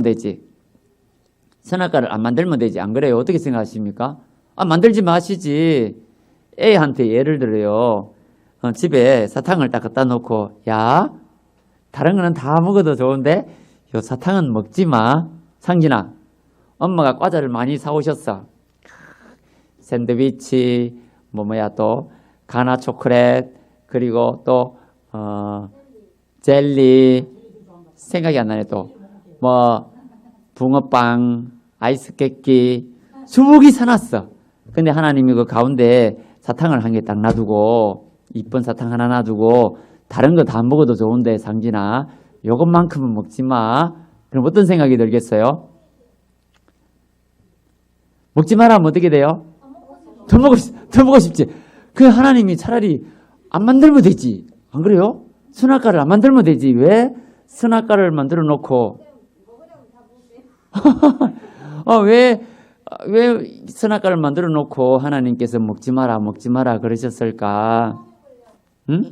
되지. 선악과를 안 만들면 되지. 안 그래요? 어떻게 생각하십니까? 만들지 마시지. A한테 예를 들어요. 집에 사탕을 딱 갖다 놓고, 야, 다른 거는 다 먹어도 좋은데 요 사탕은 먹지 마. 상진아, 엄마가 과자를 많이 사오셨어. 샌드위치, 또 가나 초콜릿, 그리고 또 젤리, 생각이 안 나네. 또 붕어빵, 아이스 깨끼, 수북이 사놨어. 근데 하나님이 그 가운데 사탕을 한 개 딱 놔두고, 이쁜 사탕 하나 놔두고, 다른 거 다 먹어도 좋은데 상진아, 요것만큼은 먹지 마. 그럼 어떤 생각이 들겠어요? 먹지 마라 하면 어떻게 돼요? 더 먹고 싶지. 그 하나님이 차라리 안 만들면 되지. 안 그래요? 선악과를 안 만들면 되지. 왜 선악과를 만들어 놓고 왜 선악과를 만들어 놓고 하나님께서 먹지 마라 그러셨을까? 응?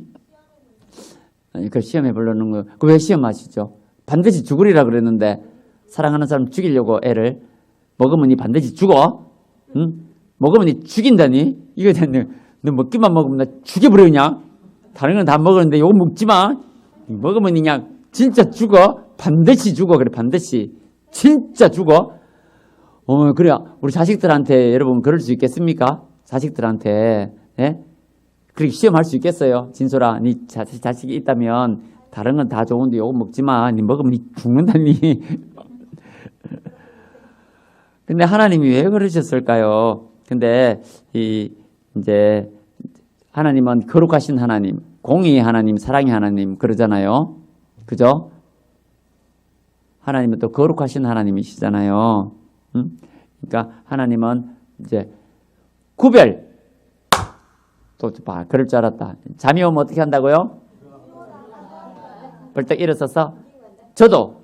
그 시험에 불러놓은 거. 그 왜 시험하시죠? 반드시 죽으리라 그랬는데 사랑하는 사람 죽이려고 애를 먹으면 니 반드시 죽어? 응? 먹으면 니 죽인다니? 이거 너 먹기만 먹으면 나 죽여버려 그냥. 다른 건 다 먹었는데 이거 먹지 마. 먹으면 니 그냥 진짜 죽어. 반드시 죽어. 그래 반드시. 진짜 죽어. 그래 우리 자식들한테 여러분 그럴 수 있겠습니까? 자식들한테 예? 그렇게 시험할 수 있겠어요? 진솔아, 니 자식이 있다면 다른 건 다 좋은데 이거 먹지 마. 니 먹으면 니 죽는다니. 근데 하나님이 왜 그러셨을까요? 근데 이제 하나님은 거룩하신 하나님, 공의의 하나님, 사랑의 하나님 그러잖아요. 그죠? 하나님은 또 거룩하신 하나님이시잖아요. 그러니까 하나님은 이제 구별. 또 봐, 그럴 줄 알았다. 잠이 오면 어떻게 한다고요? 벌떡 일어서서 저도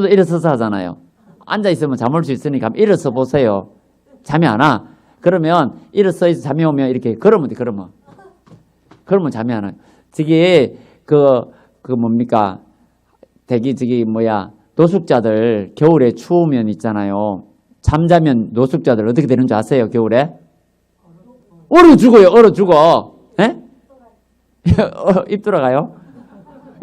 일어서서 하잖아요. 앉아 있으면 잠 올 수 있으니까 일어서 보세요. 잠이 안 와. 그러면 일어서 잠이 오면 이렇게 걸으면 돼. 그러면 잠이 안 와요. 저기 뭡니까? 노숙자들 겨울에 추우면 있잖아요. 잠자면 노숙자들 어떻게 되는 줄 아세요? 겨울에? 얼어 죽어. 예? 입 돌아가요?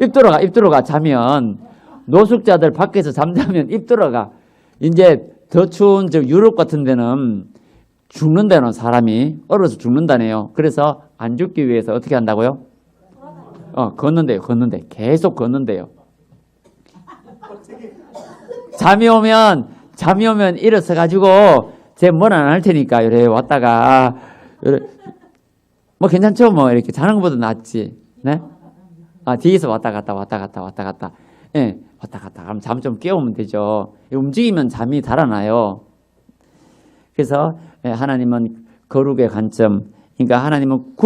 입 돌아가. 자면. 노숙자들 밖에서 잠자면 입 돌아가. 이제 더 추운 유럽 같은 데는 죽는다는 사람이 얼어서 죽는다네요. 그래서 안 죽기 위해서 어떻게 한다고요? 걷는데요. 계속 걷는데요. 잠이 오면 일어서 가지고 제 뭘 안 할 테니까 이래 왔다가 괜찮죠? 이렇게 자는 것보다 낫지. 네? 뒤에서 왔다 갔다. 예, 왔다 갔다. 그럼 잠 좀 깨우면 되죠. 움직이면 잠이 달아나요. 그래서 하나님은 거룩의 관점, 그러니까 하나님은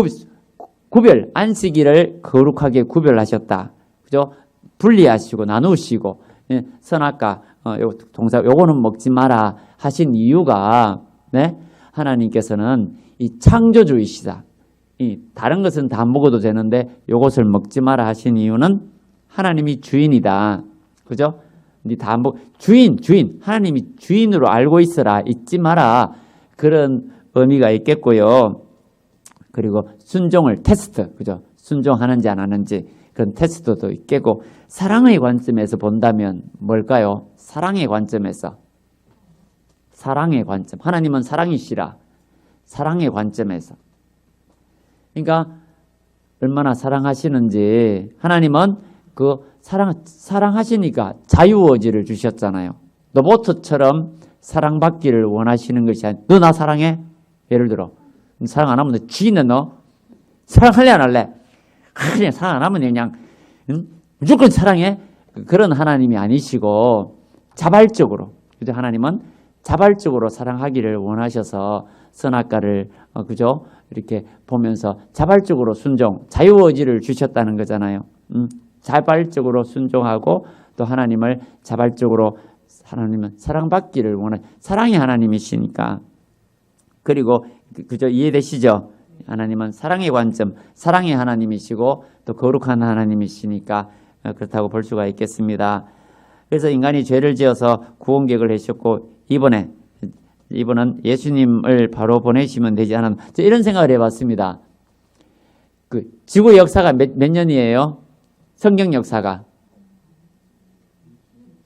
구별, 안식일을 거룩하게 구별하셨다. 그죠? 분리하시고 나누시고 선악과 요거는 먹지 마라 하신 이유가 네? 하나님께서는 이 창조주이시다. 다른 것은 다 먹어도 되는데 요것을 먹지 마라 하신 이유는 하나님이 주인이다. 그죠? 니 다 주인 하나님이 주인으로 알고 있어라. 잊지 마라. 그런 의미가 있겠고요. 그리고 순종을 테스트. 그죠? 순종하는지 안 하는지 그런 테스트도 있겠고 사랑의 관점에서 본다면 뭘까요? 사랑의 관점에서. 하나님은 사랑이시라. 사랑의 관점에서. 그러니까 얼마나 사랑하시는지 하나님은 그 사랑하시니까 자유의지를 주셨잖아요. 로봇처럼 사랑받기를 원하시는 것이 아니라 너 나 사랑해? 예를 들어 사랑 안 하면 너 죽이네 너? 사랑할래 안 할래? 그냥 사랑 안 하면 그냥 무조건 사랑해? 그런 하나님이 아니시고 자발적으로 그죠? 하나님은 자발적으로 사랑하기를 원하셔서 선악과를 그죠? 이렇게 보면서 자발적으로 순종, 자유의지를 주셨다는 거잖아요. 자발적으로 순종하고 또 하나님을 자발적으로 하나님은 사랑받기를 사랑의 하나님이시니까. 그리고 그죠? 이해되시죠? 하나님은 사랑의 관점, 사랑의 하나님이시고 또 거룩한 하나님이시니까 그렇다고 볼 수가 있겠습니다. 그래서 인간이 죄를 지어서 구원계획을 하셨고 이번은 예수님을 바로 보내시면 되지 않았나. 이런 생각을 해봤습니다. 그 지구 역사가 몇 년이에요? 성경 역사가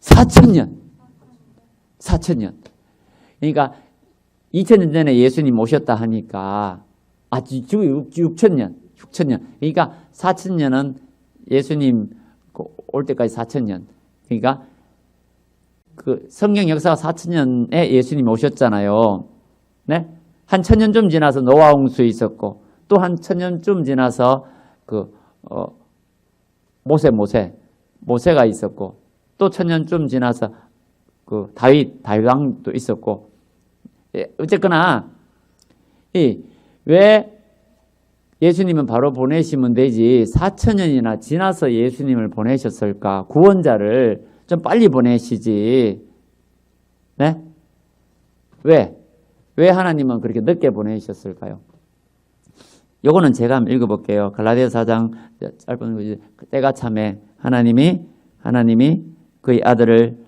4,000년. 4,000년. 그러니까 2,000년 전에 예수님 오셨다 하니까 지구 6,000년. 6,000년. 그러니까 4,000년은 예수님 올 때까지 4,000년. 그러니까 그 성경 역사가 4,000년에 예수님이 오셨잖아요. 네? 한 1,000년 좀 지나서 노아 홍수 있었고 또 한 1,000년쯤 지나서 모세가 있었고 또 1,000년쯤 지나서 그 다윗 왕도 있었고 어쨌거나 왜 예수님은 바로 보내시면 되지 4,000년이나 지나서 예수님을 보내셨을까? 구원자를 좀 빨리 보내시지. 네? 왜 하나님은 그렇게 늦게 보내셨을까요? 요거는 제가 한번 읽어볼게요. 갈라디아서 4장 짧은 거 때가 참에 하나님이 그의 아들을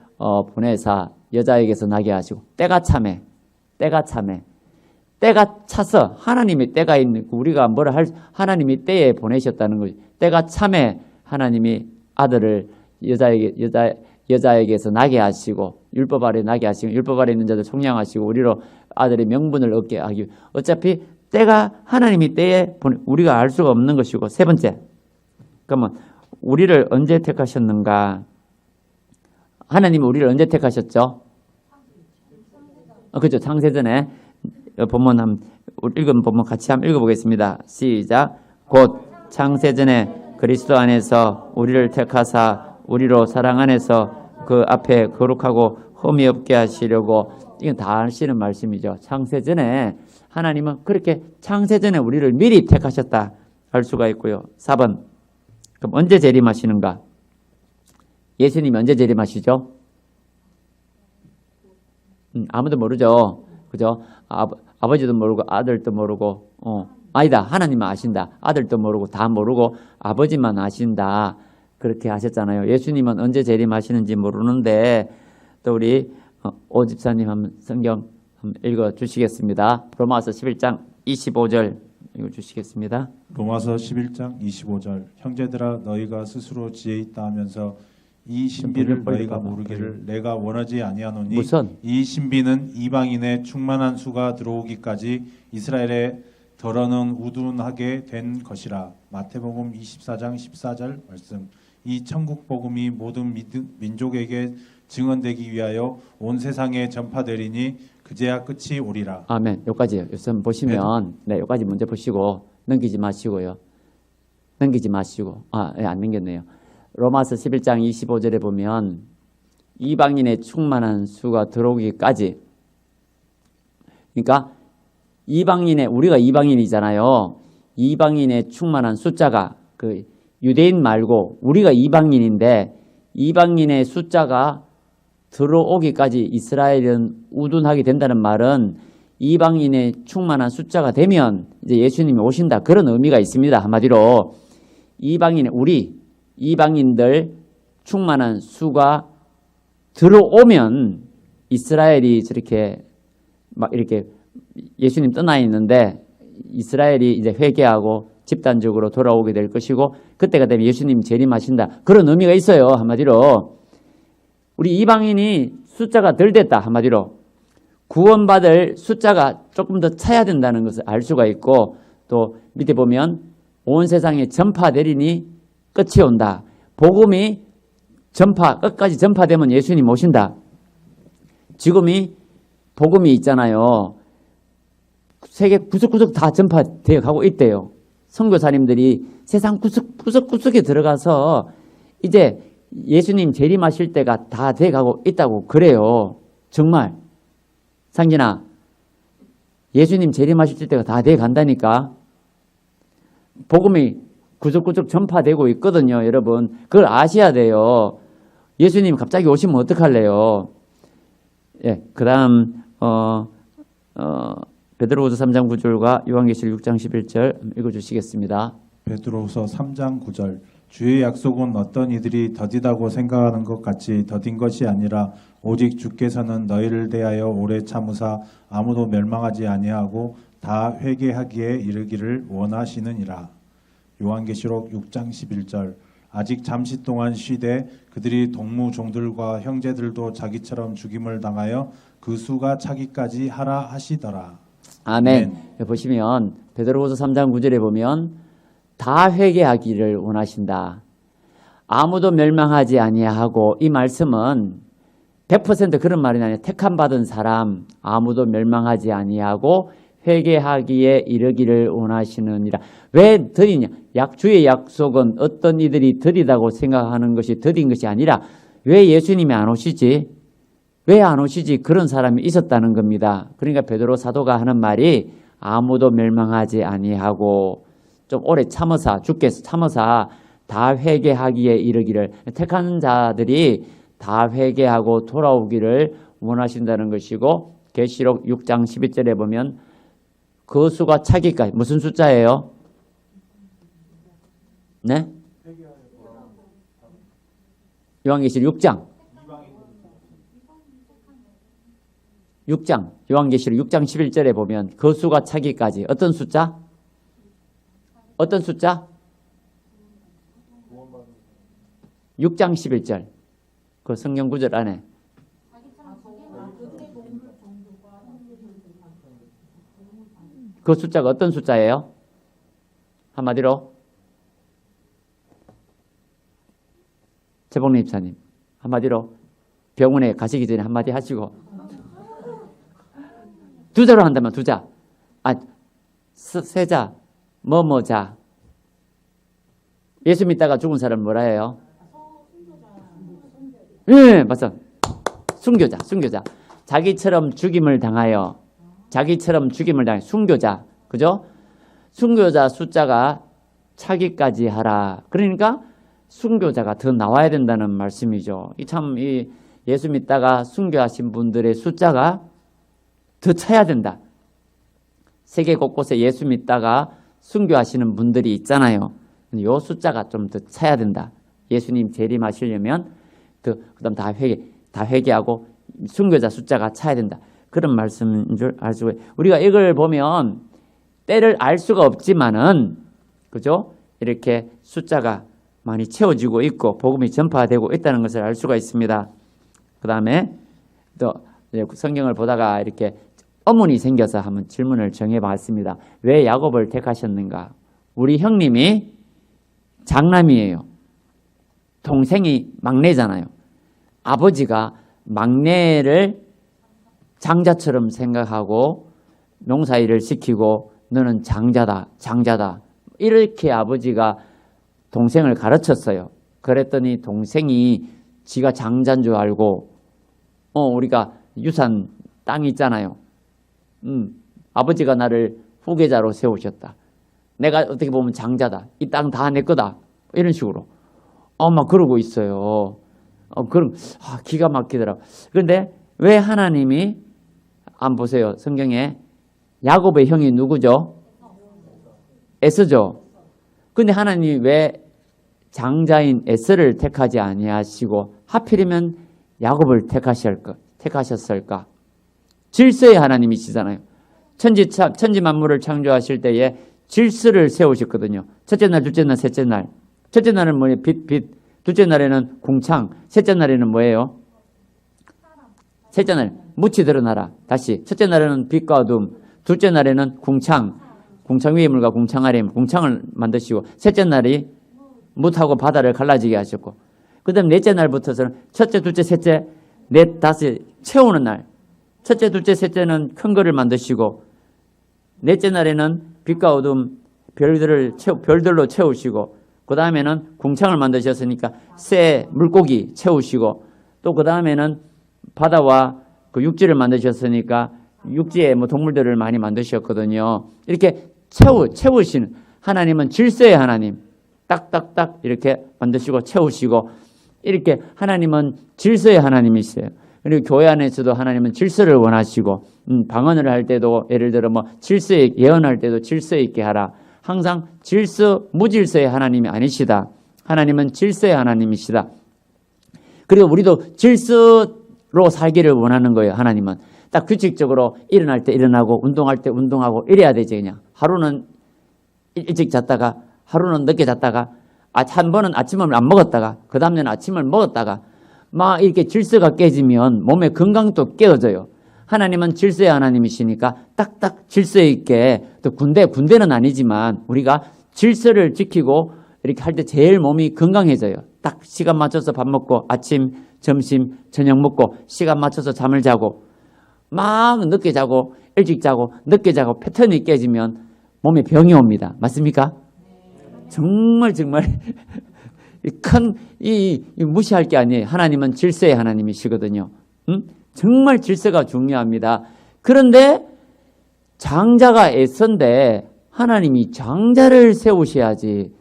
보내사 여자에게서 나게 하시고 때가 참에 때가 차서 하나님의 때가 있는 우리가 뭐라 할 하나님이 때에 보내셨다는 거지. 때가 참에 하나님이 아들을 여자에게서 나게 하시고 율법 아래 나게 하시고 율법 아래 있는 자들 속량하시고 우리로 아들의 명분을 얻게 하기. 어차피 때가 하나님이 때에 우리가 알 수가 없는 것이고. 세 번째, 그러면 우리를 언제 택하셨는가? 하나님이 우리를 언제 택하셨죠? 그렇죠. 창세전에 본문 읽은 본문 같이 한번 읽어보겠습니다. 시작. 곧 창세전에 그리스도 안에서 우리를 택하사 우리로 사랑 안에서 그 앞에 거룩하고 흠이 없게 하시려고. 이건 다 아시는 말씀이죠. 창세전에 하나님은 그렇게 창세전에 우리를 미리 택하셨다 할 수가 있고요. 4번. 그럼 언제 재림하시는가? 예수님이 언제 재림하시죠? 아무도 모르죠. 그죠? 아버지도 모르고 아들도 모르고 아니다. 하나님은 아신다. 아들도 모르고 다 모르고 아버지만 아신다. 그렇게 하셨잖아요. 예수님은 언제 재림하시는지 모르는데 또 우리 오 집사님 한번 성경 한번 읽어주시겠습니다. 로마서 11장 25절 읽어주시겠습니다. 로마서 11장 25절. 형제들아 너희가 스스로 지혜 있다 하면서 이 신비를 너희가 모르기를 내가 원하지 아니하노니 무슨? 이 신비는 이방인의 충만한 수가 들어오기까지 이스라엘에 덜어는 우둔하게 된 것이라. 마태복음 24장 14절 말씀. 이 천국 복음이 모든 민족에게 증언되기 위하여 온 세상에 전파되리니 그제야 끝이 오리라. 아멘. 여기까지요. 우선 보시면 여기까지 먼저 보시고 넘기지 마시고요. 안 넘겼네요. 로마서 11장 25절에 보면 이방인의 충만한 수가 들어오기까지. 그러니까 우리가 이방인이잖아요. 이방인의 충만한 숫자가 그 유대인 말고 우리가 이방인인데 이방인의 숫자가 들어오기까지 이스라엘은 우둔하게 된다는 말은 이방인의 충만한 숫자가 되면 이제 예수님이 오신다. 그런 의미가 있습니다. 한마디로 이방인들 충만한 수가 들어오면 이스라엘이 저렇게 막 이렇게 예수님 떠나 있는데 이스라엘이 이제 회개하고 집단적으로 돌아오게 될 것이고 그때가 되면 예수님 재림하신다. 그런 의미가 있어요. 한마디로 우리 이방인이 숫자가 덜 됐다. 한마디로 구원받을 숫자가 조금 더 차야 된다는 것을 알 수가 있고 또 밑에 보면 온 세상에 전파되리니 끝이 온다. 복음이 끝까지 전파되면 예수님 오신다. 지금이 복음이 있잖아요. 세계 구석구석 다 전파되어 가고 있대요. 선교사님들이 세상 구석구석에 들어가서 이제 예수님 재림하실 때가 다 돼가고 있다고 그래요. 정말. 상진아, 예수님 재림하실 때가 다 돼간다니까. 복음이 구석구석 전파되고 있거든요. 여러분. 그걸 아셔야 돼요. 예수님 갑자기 오시면 어떡할래요? 예, 그 다음 베드로후서 3장 9절과 요한계시록 6장 11절 읽어주시겠습니다. 베드로후서 3장 9절. 주의 약속은 어떤 이들이 더디다고 생각하는 것 같이 더딘 것이 아니라 오직 주께서는 너희를 대하여 오래 참으사 아무도 멸망하지 아니하고 다 회개하기에 이르기를 원하시느니라. 요한계시록 6장 11절. 아직 잠시 동안 쉬되 그들이 동무 종들과 형제들도 자기처럼 죽임을 당하여 그 수가 차기까지 하라 하시더라. 아멘. 보시면 베드로후서 3장 9절에 보면 다 회개하기를 원하신다. 아무도 멸망하지 아니하고, 이 말씀은 100% 그런 말이 아니라 택함 받은 사람 아무도 멸망하지 아니하고 회개하기에 이르기를 원하시느니라. 왜 더디냐? 주의 약속은 어떤 이들이 더디다고 생각하는 것이 더딘 것이 아니라 왜 예수님이 안 오시지? 왜 안 오시지? 그런 사람이 있었다는 겁니다. 그러니까 베드로 사도가 하는 말이 아무도 멸망하지 아니하고 좀 오래 참으사, 주께서 참으사 다 회개하기에 이르기를, 택한 자들이 다 회개하고 돌아오기를 원하신다는 것이고, 계시록 6장 12절에 보면 그 수가 차기까지, 무슨 숫자예요? 네? 요한계시록 6장 요한계시록 6장 11절에 보면 그 수가 차기까지, 어떤 숫자? 어떤 숫자? 6장 11절. 그 성경 구절 안에. 그 숫자가 어떤 숫자예요? 한마디로. 최봉래 입사님, 한마디로 병원에 가시기 전에 한마디 하시고. 두 자로 한다면 두 자. 세자. 뭐뭐자. 예수 믿다가 죽은 사람 뭐라 해요? 예, 맞아. 순교자, 순교자. 자기처럼 죽임을 당하여, 순교자. 그죠? 순교자 숫자가 차기까지 하라. 그러니까 순교자가 더 나와야 된다는 말씀이죠. 이 예수 믿다가 순교하신 분들의 숫자가 더 차야 된다. 세계 곳곳에 예수 믿다가 순교하시는 분들이 있잖아요. 이 숫자가 좀 더 차야 된다. 예수님 재림하시려면 그다음 다 회개하고 순교자 숫자가 차야 된다. 그런 말씀인 줄 알 수가 있어요. 우리가 이걸 보면 때를 알 수가 없지만은, 그죠? 이렇게 숫자가 많이 채워지고 있고 복음이 전파되고 있다는 것을 알 수가 있습니다. 그 다음에 또 성경을 보다가 이렇게 어문이 생겨서 한번 질문을 정해봤습니다. 왜 야곱을 택하셨는가? 우리 형님이 장남이에요. 동생이 막내잖아요. 아버지가 막내를 장자처럼 생각하고 농사일을 시키고 너는 장자다. 이렇게 아버지가 동생을 가르쳤어요. 그랬더니 동생이 지가 장자인 줄 알고, 우리가 유산 땅 있잖아요. 아버지가 나를 후계자로 세우셨다. 내가 어떻게 보면 장자다. 이 땅 다 내 거다. 이런 식으로. 막 그러고 있어요. 기가 막히더라고. 그런데 왜 하나님이, 안 보세요. 성경에 야곱의 형이 누구죠? 에서죠. 근데 하나님이 왜 장자인 에서를 택하지 아니하시고 하필이면 야곱을 택하셨을까? 질서의 하나님이시잖아요. 천지 만물을 창조하실 때에 질서를 세우셨거든요. 첫째 날, 둘째 날, 셋째 날. 첫째 날은 뭐예요? 빛. 둘째 날에는 궁창. 셋째 날에는 뭐예요? 셋째 날 묻히 드러나라. 다시 첫째 날에는 빛과 어둠. 둘째 날에는 궁창. 궁창 위에 물과 궁창 아래에 궁창을 만드시고, 셋째 날이 뭇하고 바다를 갈라지게 하셨고, 그 다음 넷째 날부터서는 첫째, 둘째, 셋째, 넷, 다섯 채우는 날. 첫째, 둘째, 셋째는 큰 거를 만드시고, 넷째 날에는 빛과 어둠, 별들로 채우시고, 그 다음에는 궁창을 만드셨으니까 새, 물고기 채우시고, 또 그 다음에는 바다와 그 육지를 만드셨으니까 육지에 동물들을 많이 만드셨거든요. 이렇게 채우시는 하나님은 질서의 하나님. 딱딱딱 이렇게 만드시고 채우시고, 이렇게 하나님은 질서의 하나님이세요. 그리고 교회 안에서도 하나님은 질서를 원하시고, 방언을 할 때도 예를 들어 예언할 때도 질서 있게 하라. 항상 무질서의 하나님이 아니시다. 하나님은 질서의 하나님이시다. 그리고 우리도 질서로 살기를 원하는 거예요. 하나님은 딱 규칙적으로 일어날 때 일어나고 운동할 때 운동하고 이래야 되지. 그냥 하루는 일찍 잤다가 하루는 늦게 잤다가 한 번은 아침을 안 먹었다가 그 다음에는 아침을 먹었다가 막 이렇게 질서가 깨지면 몸의 건강도 깨어져요. 하나님은 질서의 하나님이시니까 딱딱 질서 있게, 또 군대는 아니지만 우리가 질서를 지키고 이렇게 할 때 제일 몸이 건강해져요. 딱 시간 맞춰서 밥 먹고 아침, 점심, 저녁 먹고 시간 맞춰서 잠을 자고 막 늦게 자고 일찍 자고 늦게 자고 패턴이 깨지면 몸에 병이 옵니다. 맞습니까? 정말 큰 무시할 게 아니에요. 하나님은 질서의 하나님이시거든요. 정말 질서가 중요합니다. 그런데 장자가 애선데 하나님이 장자를 세우셔야지.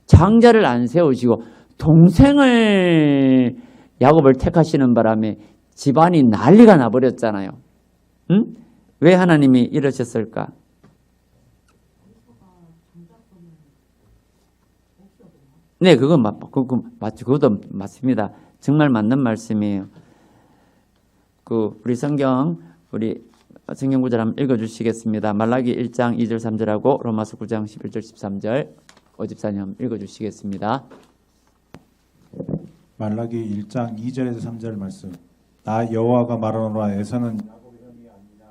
장자를 안 세우시고 동생을 야곱을 택하시는 바람에 집안이 난리가 나버렸잖아요. 왜 하나님이 이러셨을까? 네, 그건 맞죠. 그것도 맞습니다. 정말 맞는 말씀이에요. 우리 성경 구절 한번 읽어주시겠습니다. 말라기 1장 2절 3절하고 로마서 9장 11절 13절 오집사님 한번 읽어주시겠습니다. 말라기 1장 2절에서 3절 말씀. 나 여호와가 말하노라. 에서는 야곱의 형이 아니냐.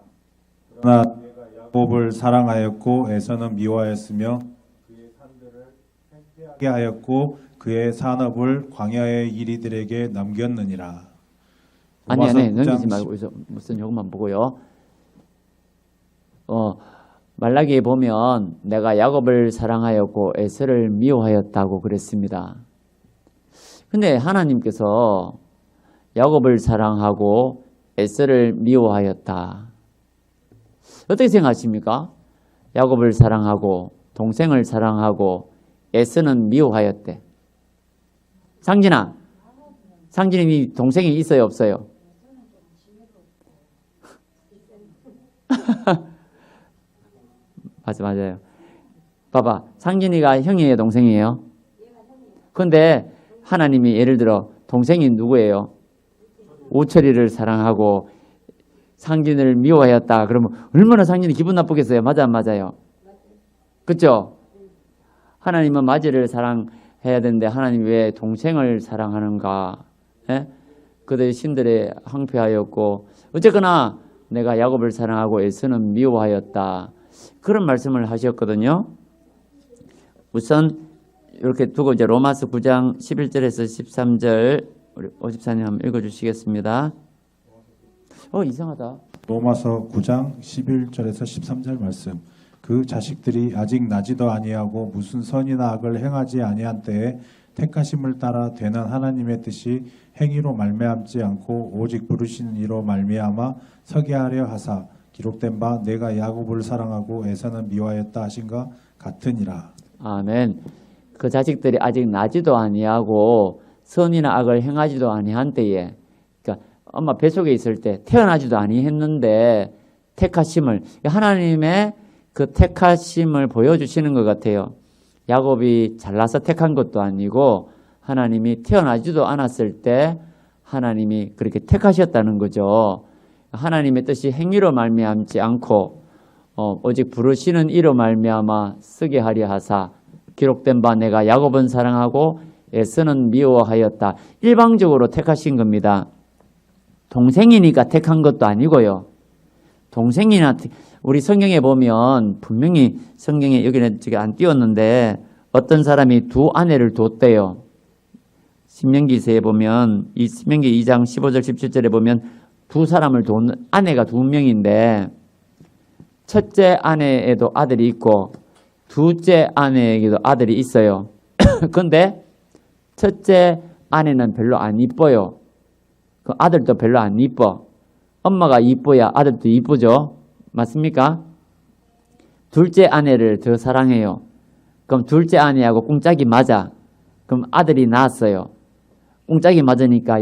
그러나 내가 야곱을 사랑하였고 에서는 미워하였으며 그의 산들을 팽폐하게 하였고 그의 산업을 광야의 이리들에게 남겼느니라. 아니 넘기지 말고 무슨 요것만 보고요. 말라기에 보면 내가 야곱을 사랑하였고 에서를 미워하였다고 그랬습니다. 근데 하나님께서 야곱을 사랑하고 에서를 미워하였다. 어떻게 생각하십니까? 야곱을 사랑하고 동생을 사랑하고 에서는 미워하였대. 상진이 동생이 있어요, 없어요? 맞아요. 봐봐, 상진이가 형이에요, 동생이에요? 근데 하나님이 예를 들어 동생이 누구예요? 오철이를 사랑하고 상진을 미워하였다. 그러면 얼마나 상진이 기분 나쁘겠어요? 맞아, 안 맞아요? 그렇죠? 하나님은 마지를 사랑해야 되는데 하나님 왜 동생을 사랑하는가? 예? 그들의 신들에 항폐하였고 어쨌거나 내가 야곱을 사랑하고 에서는 미워하였다. 그런 말씀을 하셨거든요. 우선 이렇게 두고 이제 로마서 9장 11절에서 13절 우리 오집사님 한번 읽어주시겠습니다. 이상하다. 로마서 9장 11절에서 13절 말씀. 그 자식들이 아직 나지도 아니하고 무슨 선이나 악을 행하지 아니한 때에 택하심을 따라 되는 하나님의 뜻이 행위로 말미암지 않고 오직 부르시는 이로 말미암아 서게 하려 하사 기록된 바 내가 야곱을 사랑하고 에서는 미워하였다 하신가 같으니라. 아멘. 그 자식들이 아직 나지도 아니하고 선이나 악을 행하지도 아니한 때에, 그러니까 엄마 뱃속에 있을 때 태어나지도 아니했는데 택하심을, 하나님의 그 택하심을 보여주시는 것 같아요. 야곱이 잘나서 택한 것도 아니고 하나님이 태어나지도 않았을 때 하나님이 그렇게 택하셨다는 거죠. 하나님의 뜻이 행위로 말미암지 않고 오직 부르시는 이로 말미암아 쓰게 하려 하사 기록된 바 내가 야곱은 사랑하고 에서는 미워하였다. 일방적으로 택하신 겁니다. 동생이니까 택한 것도 아니고요. 동생이나 우리 성경에 보면 분명히 성경에 여기는 안 띄웠는데 어떤 사람이 두 아내를 뒀대요. 신명기서에 보면 이 신명기 2장 15절 17절에 보면 두 사람을 둔 아내가 두 명인데 첫째 아내에도 아들이 있고 둘째 아내에게도 아들이 있어요. 그런데 첫째 아내는 별로 안 이뻐요. 그 아들도 별로 안 이뻐. 엄마가 이뻐야 아들도 이쁘죠. 맞습니까? 둘째 아내를 더 사랑해요. 그럼 둘째 아내하고 꿍짝이 맞아. 그럼 아들이 낳았어요. 꿍짝이 맞으니까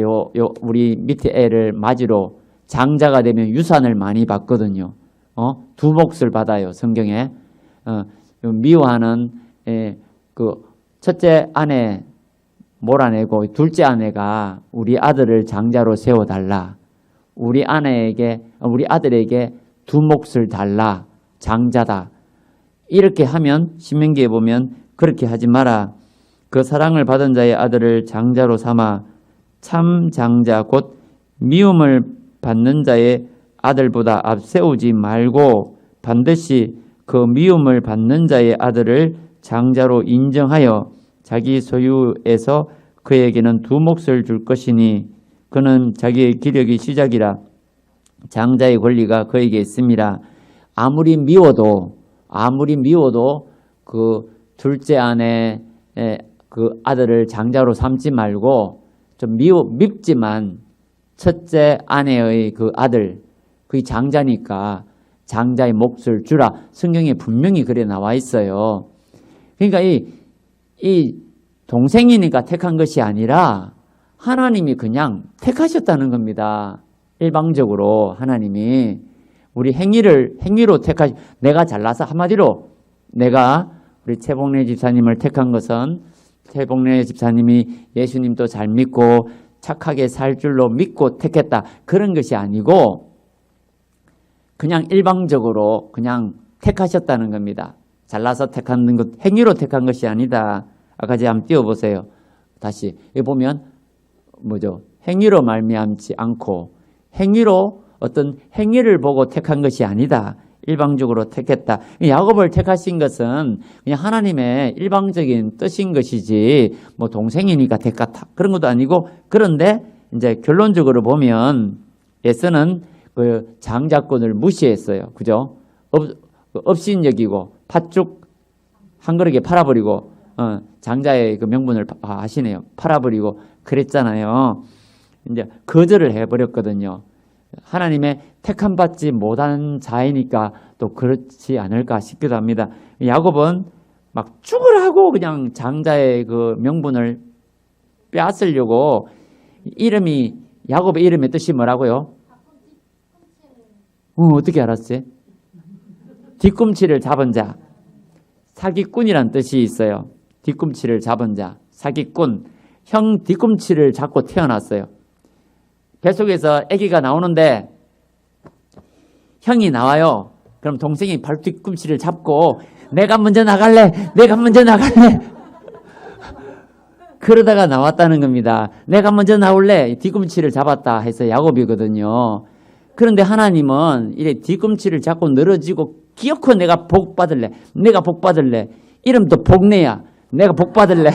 우리 밑에 애를 맞이로 장자가 되면 유산을 많이 받거든요. 두 몫을 받아요. 성경에. 미워하는 그 첫째 아내 몰아내고 둘째 아내가 우리 아들을 장자로 세워달라. 우리 아들에게 두 몫을 달라. 장자다. 이렇게 하면 신명기에 보면 그렇게 하지 마라. 그 사랑을 받은 자의 아들을 장자로 삼아 참 장자 곧 미움을 받는 자의 아들보다 앞세우지 말고 반드시 그 미움을 받는 자의 아들을 장자로 인정하여 자기 소유에서 그에게는 두 몫을 줄 것이니 그는 자기의 기력이 시작이라 장자의 권리가 그에게 있습니다. 아무리 미워도 그 둘째 아내 그 아들을 장자로 삼지 말고 좀 밉지만 첫째 아내의 그 아들 그게 장자니까 장자의 몫을 주라. 성경에 분명히 그래 나와 있어요. 그러니까 이 동생이니까 택한 것이 아니라 하나님이 그냥 택하셨다는 겁니다. 일방적으로 하나님이 우리 행위로 내가 잘나서 한마디로 내가 우리 최복래 집사님을 택한 것은 최복래 집사님이 예수님도 잘 믿고 착하게 살 줄로 믿고 택했다. 그런 것이 아니고 그냥 일방적으로 그냥 택하셨다는 겁니다. 잘나서 택한 것, 행위로 택한 것이 아니다. 아까 제가 한번 띄워보세요. 다시. 여기 보면 뭐죠? 행위로 말미암지 않고 행위로 어떤 행위를 보고 택한 것이 아니다. 일방적으로 택했다. 야곱을 택하신 것은 그냥 하나님의 일방적인 뜻인 것이지 뭐 동생이니까 택했다. 그런 것도 아니고 그런데 이제 결론적으로 보면 에서는 그 장자권을 무시했어요. 그죠? 업신여기고 팥죽 한 그릇에 팔아버리고 장자의 그 명분을 하시네요. 팔아버리고 그랬잖아요. 이제 거절을 해버렸거든요. 하나님의 택함 받지 못한 자이니까 또 그렇지 않을까 싶기도 합니다. 야곱은 막 죽으라고 그냥 장자의 그 명분을 빼앗으려고 야곱의 이름의 뜻이 뭐라고요? 어떻게 알았지? 뒤꿈치를 잡은 자. 사기꾼이란 뜻이 있어요. 뒤꿈치를 잡은 자. 사기꾼. 형 뒤꿈치를 잡고 태어났어요. 뱃속에서 아기가 나오는데 형이 나와요. 그럼 동생이 발 뒤꿈치를 잡고 내가 먼저 나갈래. 그러다가 나왔다는 겁니다. 내가 먼저 나올래. 뒤꿈치를 잡았다 해서 야곱이거든요. 그런데 하나님은 이래 뒤꿈치를 잡고 늘어지고 기어코 내가 복 받을래. 이름도 복내야. 내가 복 받을래.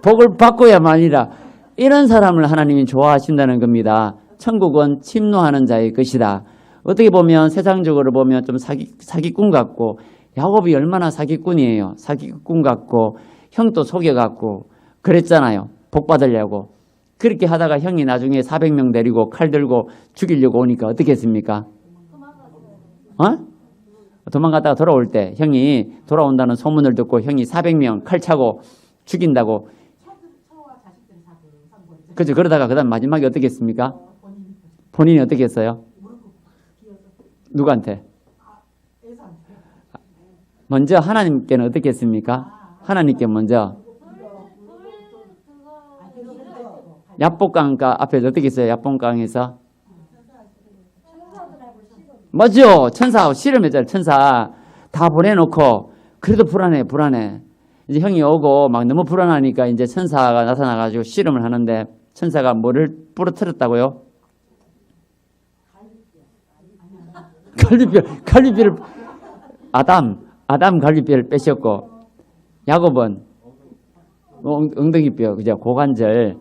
복을 받고야만이라. 이런 사람을 하나님이 좋아하신다는 겁니다. 천국은 침노하는 자의 것이다. 어떻게 보면 세상적으로 보면 좀 사기꾼 같고 야곱이 얼마나 사기꾼이에요. 사기꾼 같고 형도 속여갖고 그랬잖아요. 복 받으려고. 그렇게 하다가 형이 나중에 400명 데리고 칼 들고 죽이려고 오니까 어떻게 했습니까? 도망갔다가 돌아올 때 형이 돌아온다는 소문을 듣고 형이 400명 칼 차고 죽인다고. 그죠? 그러다가 그 다음 마지막에 어떻게 했습니까? 본인이 어떻게 했어요? 누구한테? 먼저 하나님께는 어떻게 했습니까? 하나님께 먼저 야복강 앞에서 어떻게 했어요? 야복강에서 맞죠? 천사하고 씨름했잖아요. 천사 다 보내놓고 그래도 불안해. 이제 형이 오고 막 너무 불안하니까 이제 천사가 나타나가지고 씨름을 하는데 천사가 뭐를 부러뜨렸다고요? 갈비뼈를 아담 갈비뼈를 빼셨고 야곱은 엉덩이뼈, 그죠? 고관절,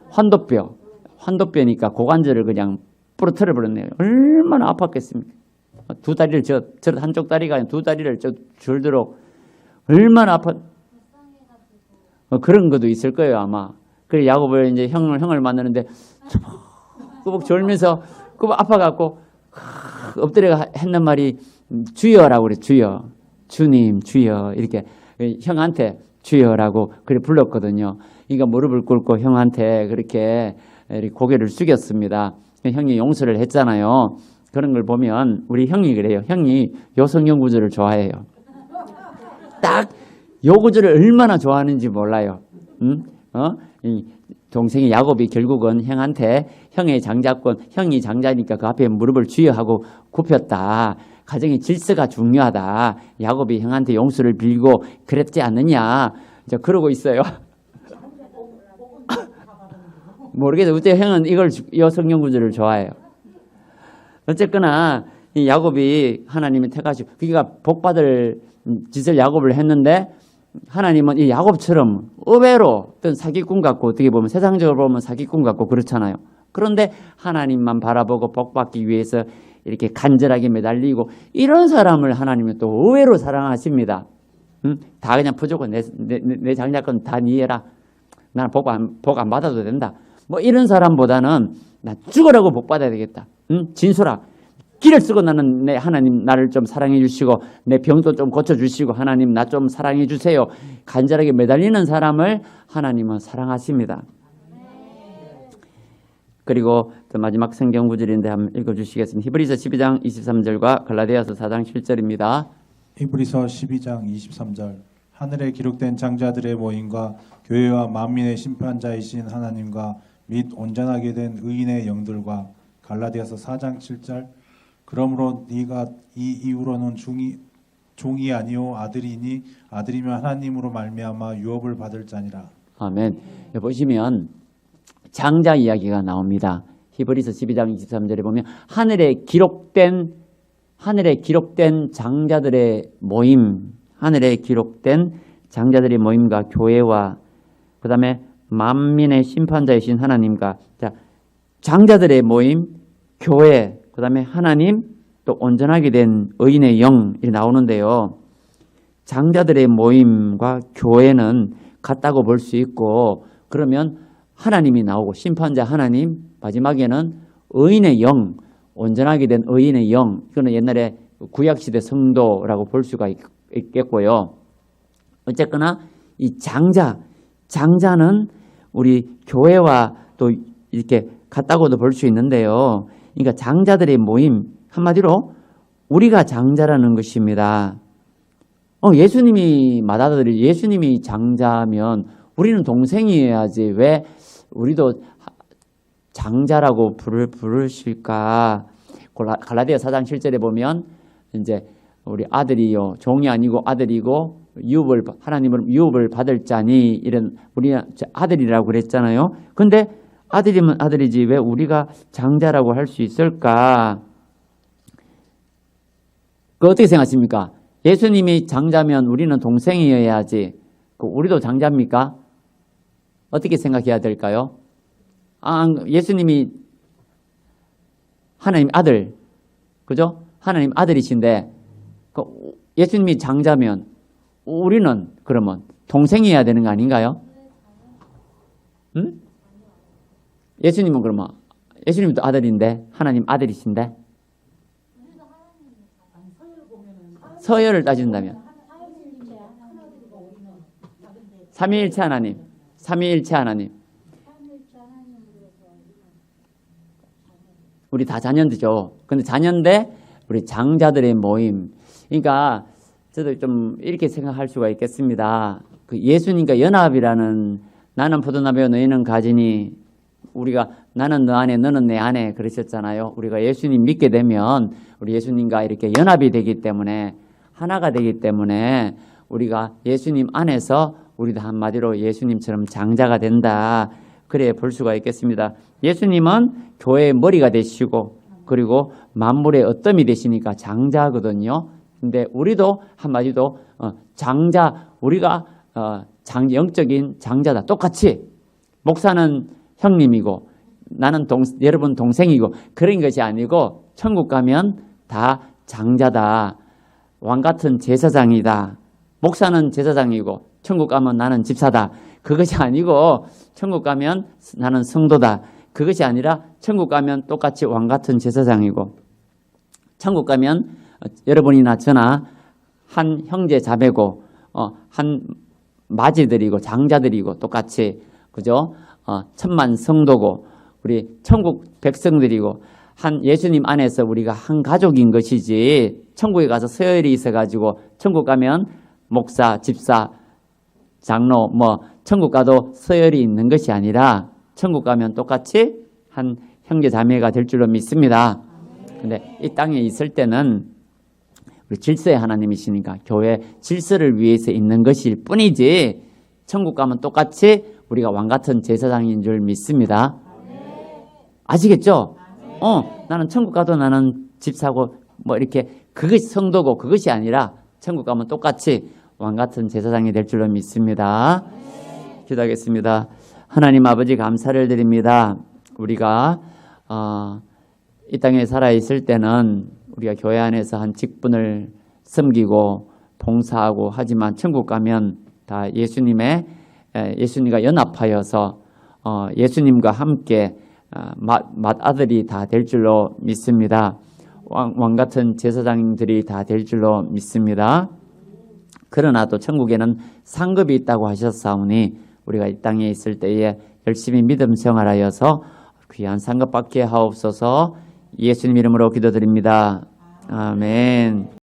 환도뼈니까 고관절을 그냥 부러뜨려 버렸네요. 얼마나 아팠겠습니까? 두 다리를 저 한쪽 다리가 아니라 두 다리를 줄도록 얼마나 그런 것도 있을 거예요 아마. 그래 야곱을 이제 형을 만나는데 꾸벅 졸면서 꾸벅 아파갖고 엎드려 했는 말이 주여라고 그래. 주님 주여 이렇게 형한테 주여라고 그래 불렀거든요. 그러니까 무릎을 꿇고 형한테 그렇게 고개를 숙였습니다. 형이 용서를 했잖아요. 그런 걸 보면 우리 형이 그래요. 형이 요 성경 구절을 좋아해요. 딱 요 구절을 얼마나 좋아하는지 몰라요. 이 동생이 야곱이 결국은 형한테 형의 장자권, 형이 장자니까 그 앞에 무릎을 쥐어하고 굽혔다. 가정의 질서가 중요하다. 야곱이 형한테 용서를 빌고 그랬지 않느냐. 이제 그러고 있어요. 모르겠어요. 어째 형은 이 성경 구절을 좋아해요. 어쨌거나 이 야곱이 하나님이 택하시고 그러니까 복받을 짓을 야곱을 했는데 하나님은 이 야곱처럼 의외로 어떤 사기꾼 같고 어떻게 보면 세상적으로 보면 사기꾼 같고 그렇잖아요. 그런데 하나님만 바라보고 복받기 위해서 이렇게 간절하게 매달리고 이런 사람을 하나님은 또 의외로 사랑하십니다. 다 그냥 부족은 내 장자권 다 니해라. 나는 복 안 받아도 된다. 뭐 이런 사람보다는 나 죽으라고 복 받아야 되겠다. 진술아. 길을 쓰고 나는 하나님 나를 좀 사랑해 주시고 내 병도 좀 고쳐 주시고 하나님 나 좀 사랑해 주세요. 간절하게 매달리는 사람을 하나님은 사랑하십니다. 그리고 또 마지막 성경 구절인데 한번 읽어주시겠습니다. 히브리서 12장 23절과 갈라디아서 4장 7절입니다. 히브리서 12장 23절 하늘에 기록된 장자들의 모임과 교회와 만민의 심판자이신 하나님과 및 온전하게 된 의인의 영들과 갈라디아서 4장 7절 그러므로 네가 이 이후로는 종이 아니요 아들이니 아들이면 하나님으로 말미암아 유업을 받을 자니라. 아멘. 여기 보시면 장자 이야기가 나옵니다. 히브리서 12장 23절에 보면 하늘에 기록된 장자들의 모임, 하늘에 기록된 장자들의 모임과 교회와 그 다음에 만민의 심판자이신 하나님과 자, 장자들의 모임, 교회, 그 다음에 하나님, 또 온전하게 된 의인의 영 이 나오는데요. 장자들의 모임과 교회는 같다고 볼 수 있고 그러면 하나님이 나오고 심판자 하나님, 마지막에는 의인의 영, 온전하게 된 의인의 영. 이거는 옛날에 구약시대 성도라고 볼 수가 있겠고요. 어쨌거나 이 장자는 우리 교회와 또 이렇게 같다고도 볼 수 있는데요. 그러니까 장자들의 모임, 한마디로 우리가 장자라는 것입니다. 예수님이 장자면 우리는 동생이어야지 왜 우리도 장자라고 부르실까? 갈라디아 4장 7절에 보면 이제 우리 아들이요 종이 아니고 아들이고 하나님은 유업을 받을 자니 이런 우리 아들이라고 그랬잖아요. 근데 아들이면 아들이지 왜 우리가 장자라고 할 수 있을까? 그 어떻게 생각하십니까? 예수님이 장자면 우리는 동생이어야지. 우리도 장자입니까? 어떻게 생각해야 될까요? 예수님이 하나님 아들, 그죠? 하나님 아들이신데 예수님이 장자면 우리는 그러면 동생이어야 되는 거 아닌가요? 응? 예수님은 그러면 예수님도 아들인데 하나님 아들이신데 서열을 따진다면 삼위일체 하나님 우리 다 자녀들이죠. 근데 자녀인데 우리 장자들의 모임. 그러니까 저도 좀 이렇게 생각할 수가 있겠습니다. 그 예수님과 연합이라는 나는 포도나무요 너희는 가지니 우리가 나는 너 안에 너는 내 안에 그러셨잖아요. 우리가 예수님 믿게 되면 우리 예수님과 이렇게 연합이 되기 때문에 하나가 되기 때문에 우리가 예수님 안에서 우리도 한마디로 예수님처럼 장자가 된다. 그래 볼 수가 있겠습니다. 예수님은 교회의 머리가 되시고 그리고 만물의 어뜸이 되시니까 장자거든요. 근데 우리도 한마디로 장자, 우리가 영적인 장자다. 똑같이 목사는 형님이고 나는 여러분 동생이고 그런 것이 아니고 천국 가면 다 장자다. 왕같은 제사장이다. 목사는 제사장이고 천국 가면 나는 집사다. 그것이 아니고 천국 가면 나는 성도다. 그것이 아니라 천국 가면 똑같이 왕같은 제사장이고 천국 가면 여러분이나 저나 한 형제 자매고 한 마지들이고 장자들이고 똑같이 그죠? 천만 성도고 우리 천국 백성들이고 한 예수님 안에서 우리가 한 가족인 것이지 천국에 가서 서열이 있어가지고 천국 가면 목사, 집사, 장로, 천국 가도 서열이 있는 것이 아니라 천국 가면 똑같이 한 형제 자매가 될 줄로 믿습니다. 근데 이 땅에 있을 때는 우리 질서의 하나님이시니까 교회 질서를 위해서 있는 것일 뿐이지 천국 가면 똑같이 우리가 왕 같은 제사장인 줄 믿습니다. 아시겠죠? 나는 천국 가도 나는 집 사고 뭐 이렇게 그것이 성도고 그것이 아니라 천국 가면 똑같이 왕 같은 제사장이 될 줄로 믿습니다. 기도하겠습니다. 하나님 아버지 감사를 드립니다. 우리가 이 땅에 살아있을 때는 우리가 교회 안에서 한 직분을 섬기고 봉사하고 하지만 천국 가면 다 예수님과 연합하여서 예수님과 함께 맏아들이 다 될 줄로 믿습니다. 왕 같은 제사장들이 다 될 줄로 믿습니다. 그러나 또 천국에는 상급이 있다고 하셨사오니 우리가 이 땅에 있을 때에 열심히 믿음 생활하여서 귀한 상급 받게 하옵소서. 예수님 이름으로 기도드립니다. 아멘.